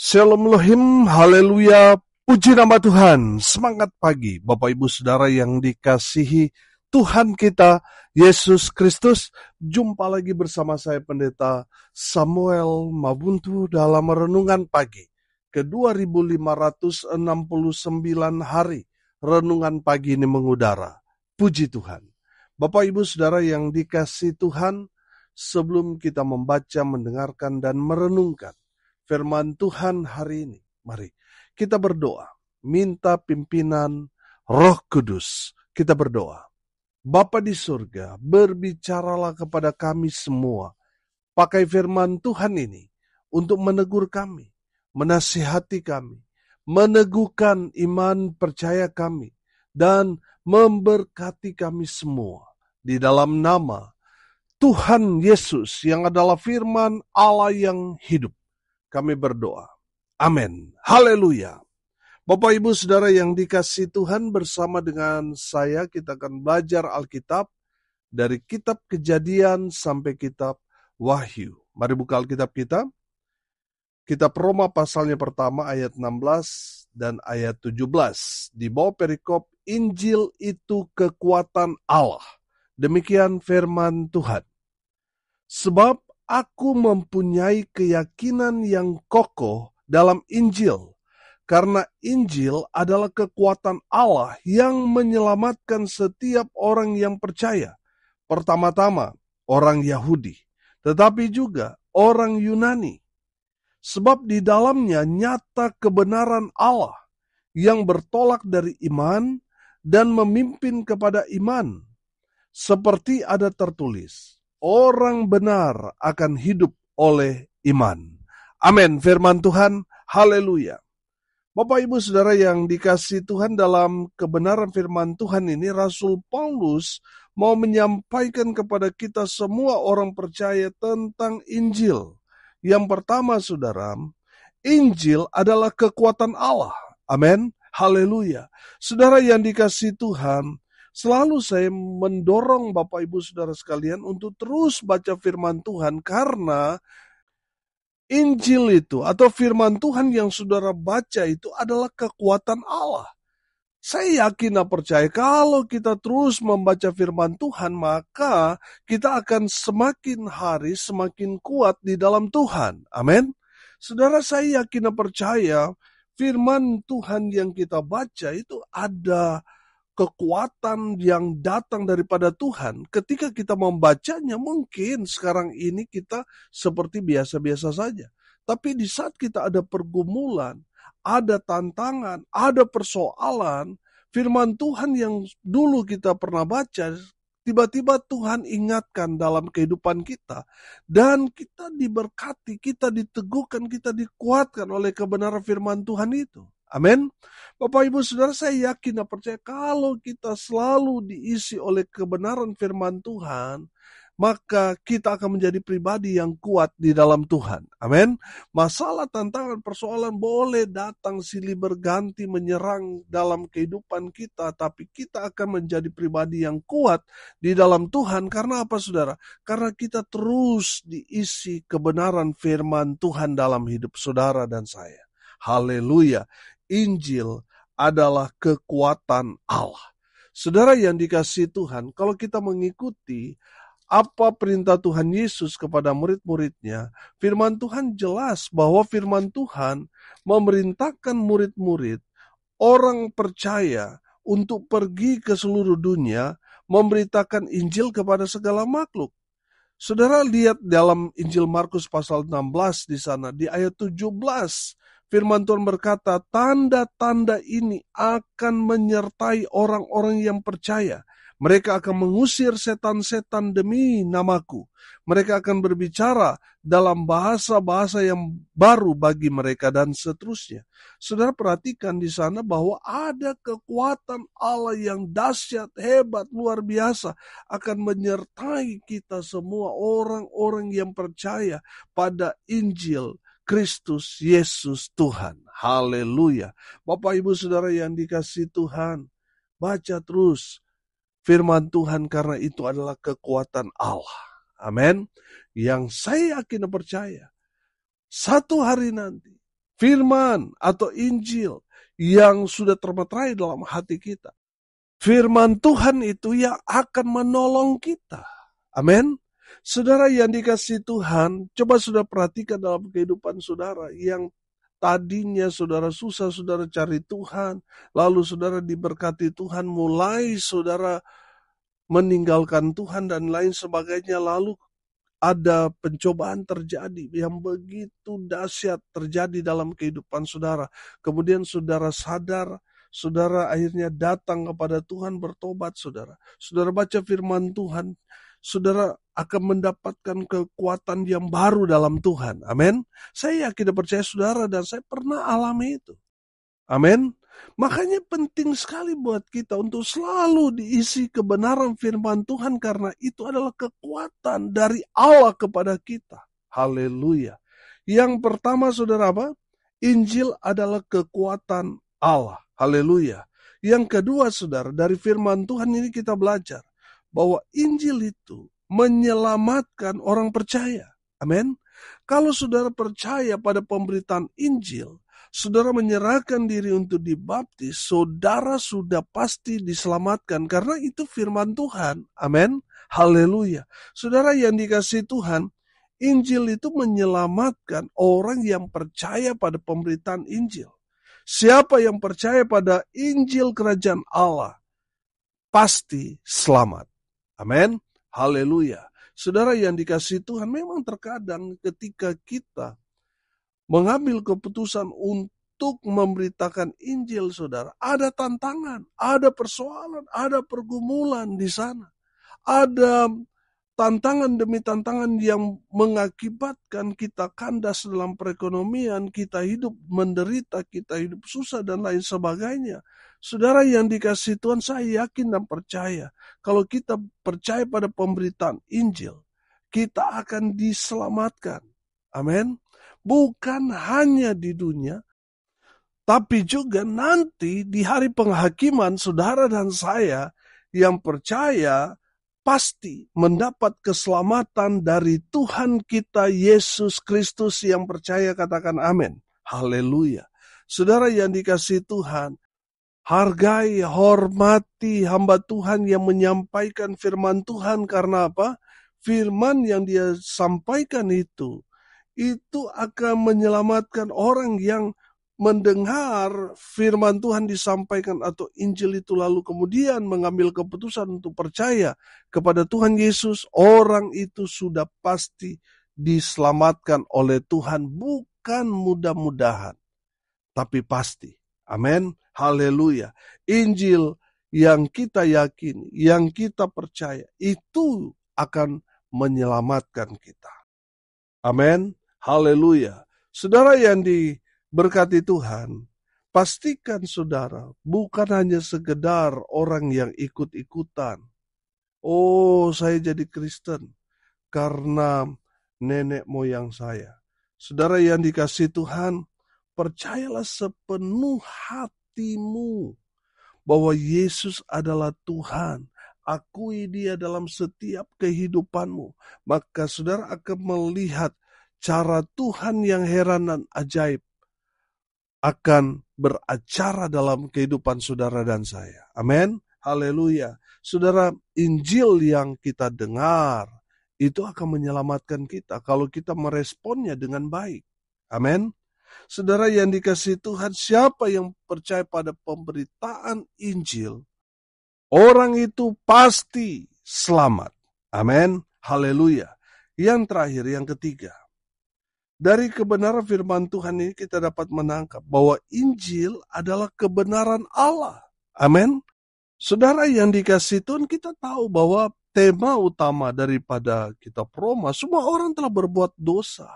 Shalom Elohim, haleluya, puji nama Tuhan, semangat pagi Bapak Ibu Saudara yang dikasihi Tuhan kita, Yesus Kristus. Jumpa lagi bersama saya Pendeta Samuel Mabuntu dalam renungan pagi ke 2569 hari. Renungan pagi ini mengudara, puji Tuhan. Bapak Ibu Saudara yang dikasihi Tuhan, sebelum kita membaca, mendengarkan, dan merenungkan firman Tuhan hari ini, mari kita berdoa, minta pimpinan Roh Kudus. Kita berdoa. Bapa di surga, berbicaralah kepada kami semua. Pakai firman Tuhan ini untuk menegur kami, menasihati kami, meneguhkan iman percaya kami, dan memberkati kami semua. Di dalam nama Tuhan Yesus yang adalah firman Allah yang hidup, kami berdoa. Amin. Haleluya. Bapak Ibu Saudara yang dikasihi Tuhan, bersama dengan saya kita akan belajar Alkitab dari kitab Kejadian sampai kitab Wahyu. Mari buka Alkitab kita. Kitab Roma pasalnya pertama ayat 16 dan ayat 17. Di bawah perikop, Injil itu kekuatan Allah. Demikian firman Tuhan. Sebab aku mempunyai keyakinan yang kokoh dalam Injil, karena Injil adalah kekuatan Allah yang menyelamatkan setiap orang yang percaya. Pertama-tama orang Yahudi, tetapi juga orang Yunani. Sebab di dalamnya nyata kebenaran Allah yang bertolak dari iman dan memimpin kepada iman. Seperti ada tertulis, orang benar akan hidup oleh iman. Amin. Firman Tuhan, haleluya. Bapak Ibu Saudara yang dikasihi Tuhan, dalam kebenaran firman Tuhan ini, Rasul Paulus mau menyampaikan kepada kita semua orang percaya tentang Injil. Yang pertama Saudara, Injil adalah kekuatan Allah. Amin. Haleluya. Saudara yang dikasihi Tuhan, selalu saya mendorong Bapak Ibu Saudara sekalian untuk terus baca firman Tuhan, karena Injil itu atau firman Tuhan yang saudara baca itu adalah kekuatan Allah. Saya yakin dan percaya kalau kita terus membaca firman Tuhan, maka kita akan semakin hari semakin kuat di dalam Tuhan. Amin. Saudara, saya yakin dan percaya firman Tuhan yang kita baca itu ada kekuatan yang datang daripada Tuhan. Ketika kita membacanya, mungkin sekarang ini kita seperti biasa-biasa saja. Tapi di saat kita ada pergumulan, ada tantangan, ada persoalan, firman Tuhan yang dulu kita pernah baca, tiba-tiba Tuhan ingatkan dalam kehidupan kita. Dan kita diberkati, kita diteguhkan, kita dikuatkan oleh kebenaran firman Tuhan itu. Amin. Bapak Ibu Saudara, saya yakin dan percaya kalau kita selalu diisi oleh kebenaran firman Tuhan, maka kita akan menjadi pribadi yang kuat di dalam Tuhan. Amin. Masalah, tantangan, persoalan boleh datang silih berganti menyerang dalam kehidupan kita, tapi kita akan menjadi pribadi yang kuat di dalam Tuhan. Karena apa Saudara? Karena kita terus diisi kebenaran firman Tuhan dalam hidup saudara dan saya. Haleluya. Injil adalah kekuatan Allah. Saudara yang dikasihi Tuhan, kalau kita mengikuti apa perintah Tuhan Yesus kepada murid-muridnya, firman Tuhan jelas bahwa firman Tuhan memerintahkan murid-murid, orang percaya, untuk pergi ke seluruh dunia, memberitakan Injil kepada segala makhluk. Saudara lihat dalam Injil Markus pasal 16 di sana, di ayat 17, firman Tuhan berkata, tanda-tanda ini akan menyertai orang-orang yang percaya. Mereka akan mengusir setan-setan demi namaku. Mereka akan berbicara dalam bahasa-bahasa yang baru bagi mereka, dan seterusnya. Saudara perhatikan di sana bahwa ada kekuatan Allah yang dahsyat, hebat, luar biasa akan menyertai kita semua orang-orang yang percaya pada Injil Kristus Yesus Tuhan. Haleluya. Bapak Ibu Saudara yang dikasihi Tuhan, baca terus firman Tuhan, karena itu adalah kekuatan Allah. Amin. Yang saya yakin dan percaya, satu hari nanti firman atau Injil yang sudah termeterai dalam hati kita. Firman Tuhan itu yang akan menolong kita. Amin. Saudara yang dikasihi Tuhan, coba saudara perhatikan dalam kehidupan saudara yang tadinya saudara susah, saudara cari Tuhan, lalu saudara diberkati Tuhan, mulai saudara meninggalkan Tuhan dan lain sebagainya, lalu ada pencobaan terjadi yang begitu dahsyat terjadi dalam kehidupan saudara. Kemudian saudara sadar, saudara akhirnya datang kepada Tuhan, bertobat saudara. Saudara baca firman Tuhan, saudara akan mendapatkan kekuatan yang baru dalam Tuhan. Amin. Saya yakin dan percaya saudara dan saya pernah alami itu. Amin. Makanya penting sekali buat kita untuk selalu diisi kebenaran firman Tuhan karena itu adalah kekuatan dari Allah kepada kita. Haleluya. Yang pertama saudara apa? Injil adalah kekuatan Allah. Haleluya. Yang kedua saudara, dari firman Tuhan ini kita belajar bahwa Injil itu menyelamatkan orang percaya. Amin. Kalau saudara percaya pada pemberitaan Injil, saudara menyerahkan diri untuk dibaptis, saudara sudah pasti diselamatkan karena itu firman Tuhan. Amin. Haleluya. Saudara yang dikasihi Tuhan, Injil itu menyelamatkan orang yang percaya pada pemberitaan Injil. Siapa yang percaya pada Injil Kerajaan Allah pasti selamat. Amin. Haleluya. Saudara yang dikasihi Tuhan, memang terkadang ketika kita mengambil keputusan untuk memberitakan Injil, saudara, ada tantangan, ada persoalan, ada pergumulan di sana. Ada tantangan demi tantangan yang mengakibatkan kita kandas dalam perekonomian, kita hidup menderita, kita hidup susah dan lain sebagainya. Saudara yang dikasihi Tuhan, saya yakin dan percaya, kalau kita percaya pada pemberitaan Injil, kita akan diselamatkan. Amin. Bukan hanya di dunia, tapi juga nanti di hari penghakiman saudara dan saya yang percaya pasti mendapat keselamatan dari Tuhan kita Yesus Kristus. Yang percaya katakan amin. Haleluya. Saudara yang dikasihi Tuhan, hargai, hormati hamba Tuhan yang menyampaikan firman Tuhan. Karena apa? Firman yang dia sampaikan itu akan menyelamatkan orang yang mendengar firman Tuhan disampaikan atau Injil itu lalu kemudian mengambil keputusan untuk percaya kepada Tuhan Yesus. Orang itu sudah pasti diselamatkan oleh Tuhan, bukan mudah-mudahan, tapi pasti. Amin. Haleluya. Injil yang kita yakini, yang kita percaya, itu akan menyelamatkan kita. Amin. Haleluya. Saudara yang diberkati Tuhan, pastikan saudara bukan hanya sekedar orang yang ikut-ikutan. Oh, saya jadi Kristen karena nenek moyang saya. Saudara yang dikasihi Tuhan, percayalah sepenuh hatimu bahwa Yesus adalah Tuhan. Akui dia dalam setiap kehidupanmu. Maka saudara akan melihat cara Tuhan yang heran dan ajaib akan beracara dalam kehidupan saudara dan saya. Amin. Haleluya. Saudara, Injil yang kita dengar itu akan menyelamatkan kita kalau kita meresponnya dengan baik. Amin. Saudara yang dikasihi Tuhan, siapa yang percaya pada pemberitaan Injil, orang itu pasti selamat. Amin. Haleluya. Yang terakhir, yang ketiga. Dari kebenaran firman Tuhan ini kita dapat menangkap bahwa Injil adalah kebenaran Allah. Amin. Saudara yang dikasihi Tuhan, kita tahu bahwa tema utama daripada kitab Roma, semua orang telah berbuat dosa.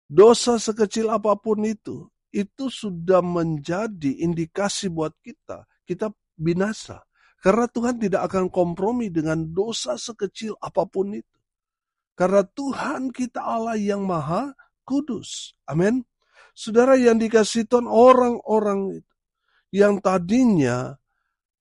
Dosa sekecil apapun itu sudah menjadi indikasi buat kita. Kita binasa. Karena Tuhan tidak akan kompromi dengan dosa sekecil apapun itu. Karena Tuhan kita Allah yang maha kudus. Amin. Saudara yang dikasihi Tuhan, orang-orang itu yang tadinya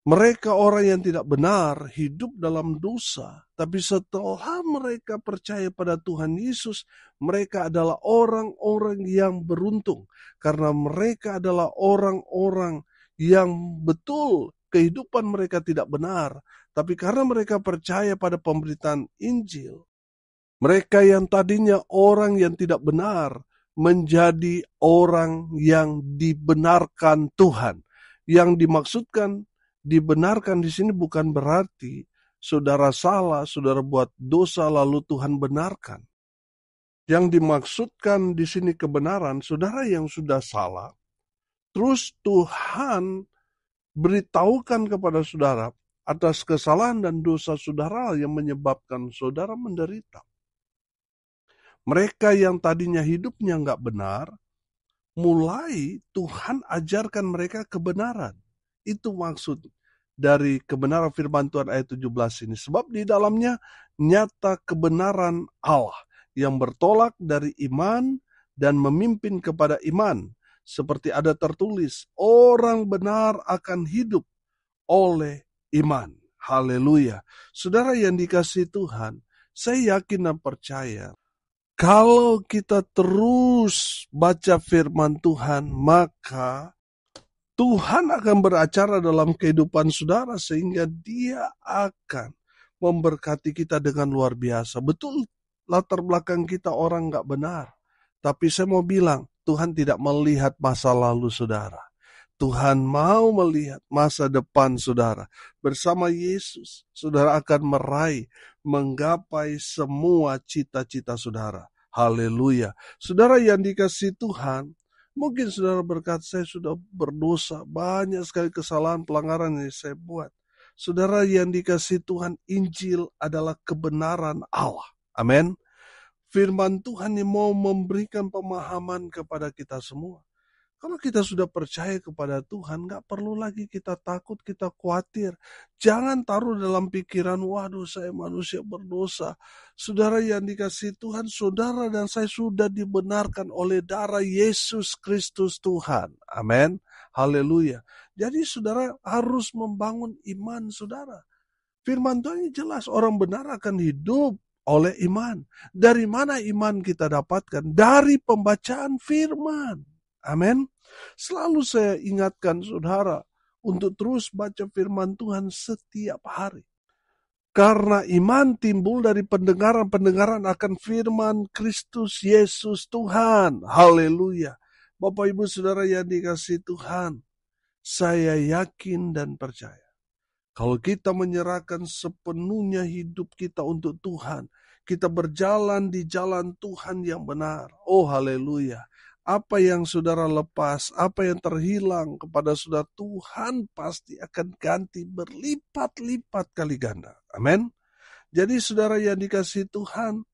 Mereka orang yang tidak benar, hidup dalam dosa. Tapi setelah mereka percaya pada Tuhan Yesus, mereka adalah orang-orang yang beruntung. Karena mereka adalah orang-orang yang betul kehidupan mereka tidak benar. Tapi karena mereka percaya pada pemberitaan Injil, mereka yang tadinya orang yang tidak benar, menjadi orang yang dibenarkan Tuhan. Yang dimaksudkan dibenarkan di sini bukan berarti saudara salah, saudara buat dosa lalu Tuhan benarkan. Yang dimaksudkan di sini kebenaran, saudara yang sudah salah, terus Tuhan beritahukan kepada saudara atas kesalahan dan dosa saudara yang menyebabkan saudara menderita. Mereka yang tadinya hidupnya nggak benar, mulai Tuhan ajarkan mereka kebenaran. Itu maksud dari kebenaran firman Tuhan ayat 17 ini. Sebab di dalamnya nyata kebenaran Allah yang bertolak dari iman dan memimpin kepada iman. Seperti ada tertulis, orang benar akan hidup oleh iman. Haleluya. Saudara yang dikasihi Tuhan, saya yakin dan percaya kalau kita terus baca firman Tuhan, maka Tuhan akan beracara dalam kehidupan saudara sehingga Dia akan memberkati kita dengan luar biasa. Betul, latar belakang kita orang gak benar. Tapi saya mau bilang, Tuhan tidak melihat masa lalu saudara. Tuhan mau melihat masa depan saudara. Bersama Yesus, saudara akan meraih, menggapai semua cita-cita saudara. Haleluya. Saudara yang dikasihi Tuhan, mungkin saudara berkata, saya sudah berdosa, banyak sekali kesalahan, pelanggaran yang saya buat. Saudara yang dikasihi Tuhan, Injil adalah kebenaran Allah. Amin. Firman Tuhan yang mau memberikan pemahaman kepada kita semua. Kalau kita sudah percaya kepada Tuhan, gak perlu lagi kita takut, kita khawatir. Jangan taruh dalam pikiran, waduh saya manusia berdosa. Saudara yang dikasihi Tuhan, saudara dan saya sudah dibenarkan oleh darah Yesus Kristus Tuhan. Amin. Haleluya. Jadi saudara harus membangun iman saudara. Firman Tuhan ini jelas, orang benar akan hidup oleh iman. Dari mana iman kita dapatkan? Dari pembacaan firman. Amin. Selalu saya ingatkan saudara untuk terus baca firman Tuhan setiap hari. Karena iman timbul dari pendengaran akan firman Kristus Yesus Tuhan. Haleluya. Bapak Ibu Saudara yang dikasihi Tuhan, saya yakin dan percaya. Kalau kita menyerahkan sepenuhnya hidup kita untuk Tuhan, kita berjalan di jalan Tuhan yang benar. Oh haleluya. Apa yang saudara lepas, apa yang terhilang kepada saudara, Tuhan pasti akan ganti berlipat-lipat kali ganda. Amin. Jadi saudara yang dikasihi Tuhan,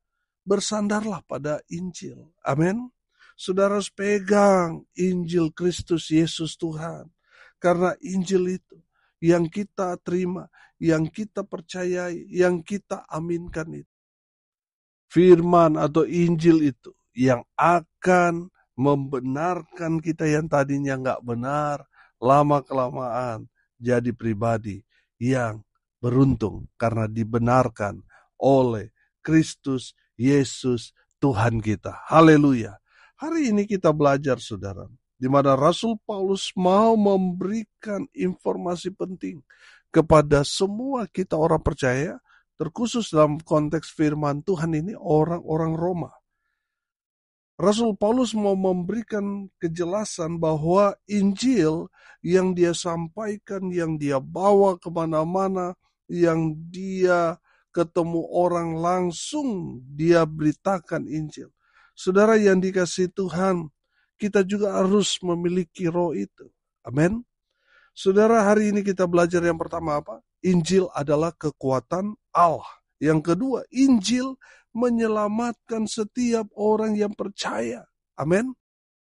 bersandarlah pada Injil. Amin. Saudara harus pegang Injil Kristus Yesus Tuhan. Karena Injil itu yang kita terima, yang kita percayai, yang kita aminkan itu. Firman atau Injil itu yang akan membenarkan kita yang tadinya nggak benar, lama-kelamaan jadi pribadi yang beruntung karena dibenarkan oleh Kristus Yesus Tuhan kita. Haleluya. Hari ini kita belajar saudara, di mana Rasul Paulus mau memberikan informasi penting kepada semua kita orang percaya, terkhusus dalam konteks firman Tuhan ini orang-orang Roma. Rasul Paulus mau memberikan kejelasan bahwa Injil yang dia sampaikan, yang dia bawa kemana-mana, yang dia ketemu orang langsung, dia beritakan Injil. Saudara yang dikasihi Tuhan, kita juga harus memiliki roh itu. Amin. Saudara, hari ini kita belajar yang pertama apa? Injil adalah kekuatan Allah. Yang kedua, Injil menyelamatkan setiap orang yang percaya. Amin.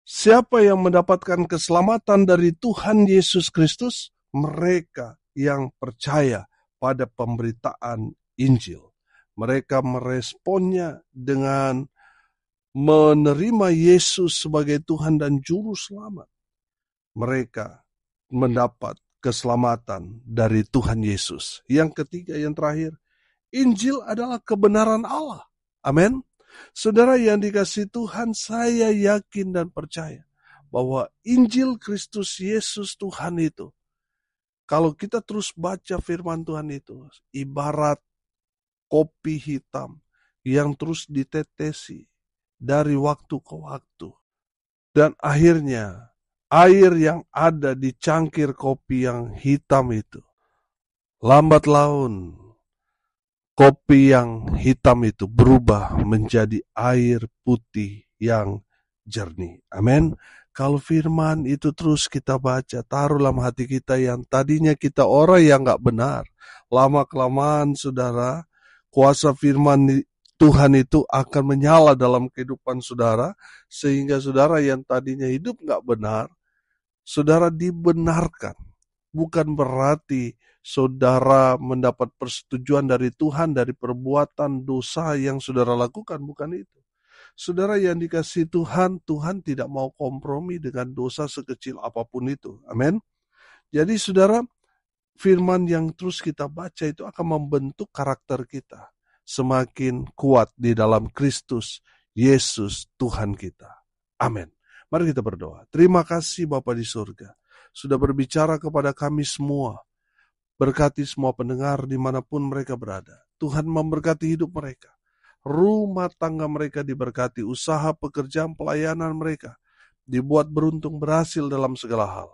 Siapa yang mendapatkan keselamatan dari Tuhan Yesus Kristus? Mereka yang percaya pada pemberitaan Injil. Mereka meresponnya dengan menerima Yesus sebagai Tuhan dan Juru Selamat. Mereka mendapat keselamatan dari Tuhan Yesus. Yang ketiga, yang terakhir, Injil adalah kebenaran Allah. Amin. Saudara yang dikasihi Tuhan, saya yakin dan percaya bahwa Injil Kristus Yesus Tuhan itu, kalau kita terus baca firman Tuhan itu, ibarat kopi hitam yang terus ditetesi dari waktu ke waktu. Dan akhirnya air yang ada di cangkir kopi yang hitam itu, lambat laun kopi yang hitam itu berubah menjadi air putih yang jernih. Amin. Kalau firman itu terus kita baca, taruh dalam hati kita yang tadinya kita orang yang gak benar. Lama-kelamaan saudara, kuasa firman Tuhan itu akan menyala dalam kehidupan saudara, sehingga saudara yang tadinya hidup gak benar, saudara dibenarkan. Bukan berarti saudara mendapat persetujuan dari Tuhan dari perbuatan dosa yang saudara lakukan, bukan itu. Saudara yang dikasihi Tuhan, Tuhan tidak mau kompromi dengan dosa sekecil apapun itu. Amin. Jadi saudara, firman yang terus kita baca itu akan membentuk karakter kita semakin kuat di dalam Kristus Yesus Tuhan kita. Amin. Mari kita berdoa. Terima kasih Bapa di surga, sudah berbicara kepada kami semua. Berkati semua pendengar dimanapun mereka berada. Tuhan memberkati hidup mereka. Rumah tangga mereka diberkati, usaha, pekerjaan, pelayanan mereka dibuat beruntung, berhasil dalam segala hal.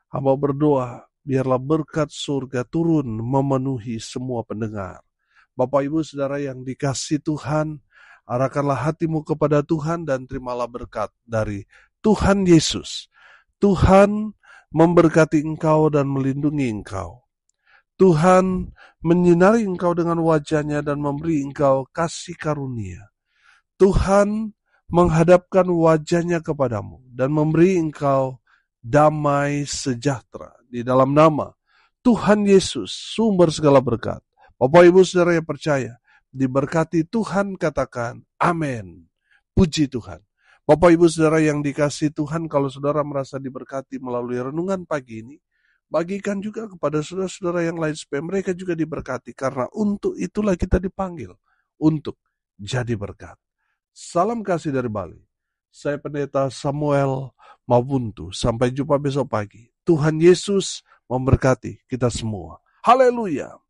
Hamba berdoa, biarlah berkat surga turun memenuhi semua pendengar. Bapak Ibu Saudara yang dikasihi Tuhan, arahkanlah hatimu kepada Tuhan dan terimalah berkat dari Tuhan Yesus. Tuhan memberkati engkau dan melindungi engkau. Tuhan menyinari engkau dengan wajah-Nya dan memberi engkau kasih karunia. Tuhan menghadapkan wajah-Nya kepadamu dan memberi engkau damai sejahtera. Di dalam nama Tuhan Yesus, sumber segala berkat. Bapak Ibu Saudara yang percaya, diberkati Tuhan, katakan amin. Puji Tuhan. Bapak Ibu Saudara yang dikasihi Tuhan, kalau saudara merasa diberkati melalui renungan pagi ini, bagikan juga kepada saudara-saudara yang lain supaya mereka juga diberkati, karena untuk itulah kita dipanggil untuk jadi berkat. Salam kasih dari Bali. Saya Pendeta Samuel Mabuntu. Sampai jumpa besok pagi. Tuhan Yesus memberkati kita semua. Haleluya.